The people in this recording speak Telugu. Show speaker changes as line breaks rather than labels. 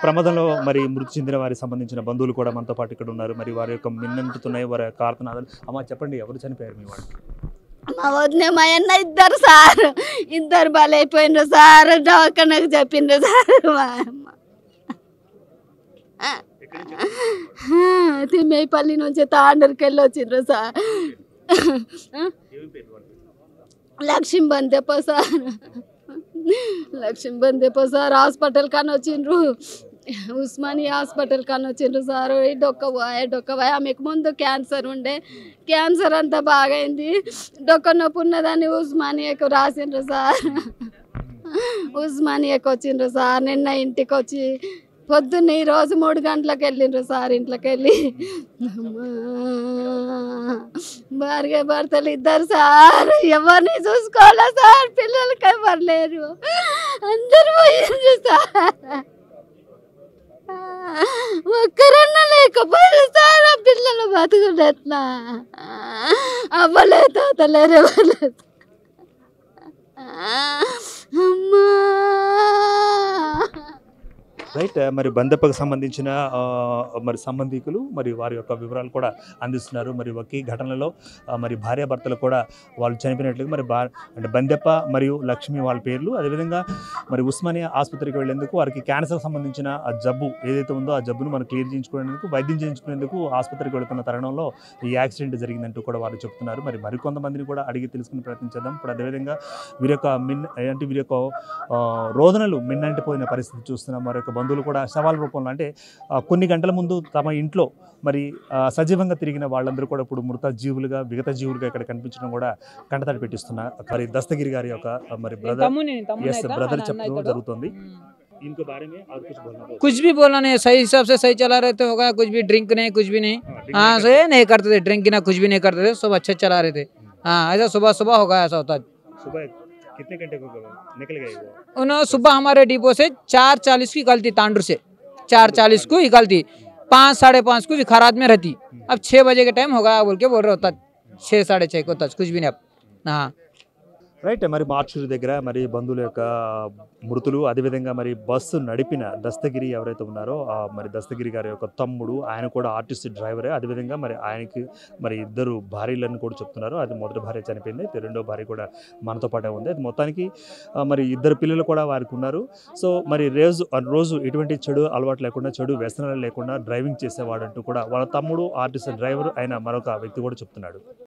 ప్రమాదంలో మరి మృతి చెందిన వారికి సంబంధించిన బంధువులు కూడా మనతో పాటు ఇక్కడ ఉన్నారు. మరి వారి యొక్క మిన్నంటున్నాయి వారి యొక్క ఆర్తనాదాలు. అమ్మ చెప్పండి, ఎవరు చనిపోయారు మీ వాళ్ళు?
మా వదిన మా అన్న ఇద్దరు సార్, ఇద్దరు బలైపోయినరు సార్. దవాఖానకు చెప్పిండ్రు సార్. మా అమ్మ తిమ్మేపల్లి నుంచి తాండూరుకి వెళ్ళి వచ్చిండ్రు sir. Lakshmi Bandeppa sir, Lakshmi Bandeppa sir. Hospital కానీ వచ్చిండ్రు, ఉస్మానియా హాస్పిటల్ కానీ వచ్చిండ్రు సార్. డొక్క ఆమెకు ముందు క్యాన్సర్ ఉండే, క్యాన్సర్ అంతా బాగైంది. డొక్క నొప్పి ఉన్నదని ఉస్మానియాకు రాసిండ్రు సార్. ఉస్మానియాకి వచ్చిండ్రు సార్. నిన్న ఇంటికి వచ్చి పొద్దున్న ఈరోజు 3 గంటలకు వెళ్ళిండ్రు సార్. ఇంట్లోకి వెళ్ళి భార్య భర్తలు ఇద్దరు సార్. ఎవరిని చూసుకోవాలా సార్, పిల్లలకి ఎవరు లేరు, అందరు పోయిండ్రు సార్. ఒక్కరన్నా లేకపోయారు సార్. ఆ పిల్లలు బతుకుంటే ఎట్లా? అవ్వలేదు, తాతలేరు, ఎవరు అమ్మా.
రైట్. మరి బందెప్పకు సంబంధించిన మరి సంబంధికులు మరి వారి యొక్క వివరాలు కూడా అందిస్తున్నారు. మరి ఒకే ఘటనలో మరి భార్యాభర్తలు కూడా వాళ్ళు చనిపోయినట్లుగా మరి అంటే బందెప్ప మరియు లక్ష్మి వాళ్ళ పేర్లు. అదేవిధంగా మరి ఉస్మానియా ఆసుపత్రికి వెళ్లేందుకు వారికి క్యాన్సర్ సంబంధించిన ఆ జబ్బు ఏదైతే ఉందో ఆ జబ్బును మనం క్లియర్ చేయించుకునేందుకు, వైద్యం చేయించుకునేందుకు ఆసుపత్రికి వెళుతున్న తరుణంలో ఈ యాక్సిడెంట్ జరిగిందంటూ కూడా వారు చెప్తున్నారు. మరి మరికొంతమందిని కూడా అడిగి తెలుసుకునే ప్రయత్నించేద్దాం. ఇప్పుడు అదేవిధంగా వీరి యొక్క వీరి యొక్క రోదనలు మిన్నంటిపోయిన పరిస్థితి చూస్తున్నాం. మరి యొక్క బంధువులు కూడా సవాల్ రూపంలో, అంటే కొన్ని గంటల ముందు తమ ఇంట్లో మరి సజీవంగా తిరిగిన వాళ్ళందరూ కూడా ఇప్పుడు మృత జీవులుగా, విగత జీవులుగా ఇక్కడ కనిపించడం కూడా కంటతడి పెట్టిస్తున్నారు. మరి దస్తగిరి గారి యొక్క మరి బ్రదర్ చెప్పడం జరుగుతుంది. इनको बारे में और कुछ बोलना?
कुछ भी बोलना नहीं, सही हिसाब से सही चला रहे थे, होगा कुछ भी ड्रिंक नहीं, कुछ भी नहीं। हाँ, सही नहीं करते थे, ड्रिंक ना कुछ भी नहीं करते थे, सब अच्छे चला रहे थे। हाँ, ऐसा सुबह सुबह होगा, ऐसा होता।
सुबह कितने घंटे को निकल गए वो?
उन्होंने सुबह हमारे डिपो से 4:40 की निकलती, तांडूर से 4:40 को निकलती, 5 साढ़े 5 को विखारात में रहती। अब 6 बजे के टाइम होगा बोल के बोल रहे होता, 6 साढ़े 6 को कुछ भी नहीं अब। हाँ
రైట్. మరి మార్చూరు దగ్గర మరి బంధువుల యొక్క మృతులు, అదేవిధంగా మరి బస్సు నడిపిన దస్తగిరి ఎవరైతే ఉన్నారో మరి దస్తగిరి గారి యొక్క తమ్ముడు, ఆయన కూడా ఆర్టీసీ డ్రైవరే. అదేవిధంగా మరి ఆయనకి మరి 2 భార్యలను కూడా చెప్తున్నారు. అది మొదటి భార్య చనిపోయింది, రెండో భార్య కూడా మనతో పాటే ఉంది. అది మొత్తానికి మరి 2 పిల్లలు కూడా వారికి ఉన్నారు. సో మరి రోజు ఎటువంటి చెడు అలవాటు లేకుండా, చెడు వ్యసనాలు లేకుండా డ్రైవింగ్ చేసేవాడంటూ కూడా వాళ్ళ తమ్ముడు ఆర్టీసీ డ్రైవర్ అయిన మరొక వ్యక్తి కూడా చెప్తున్నాడు.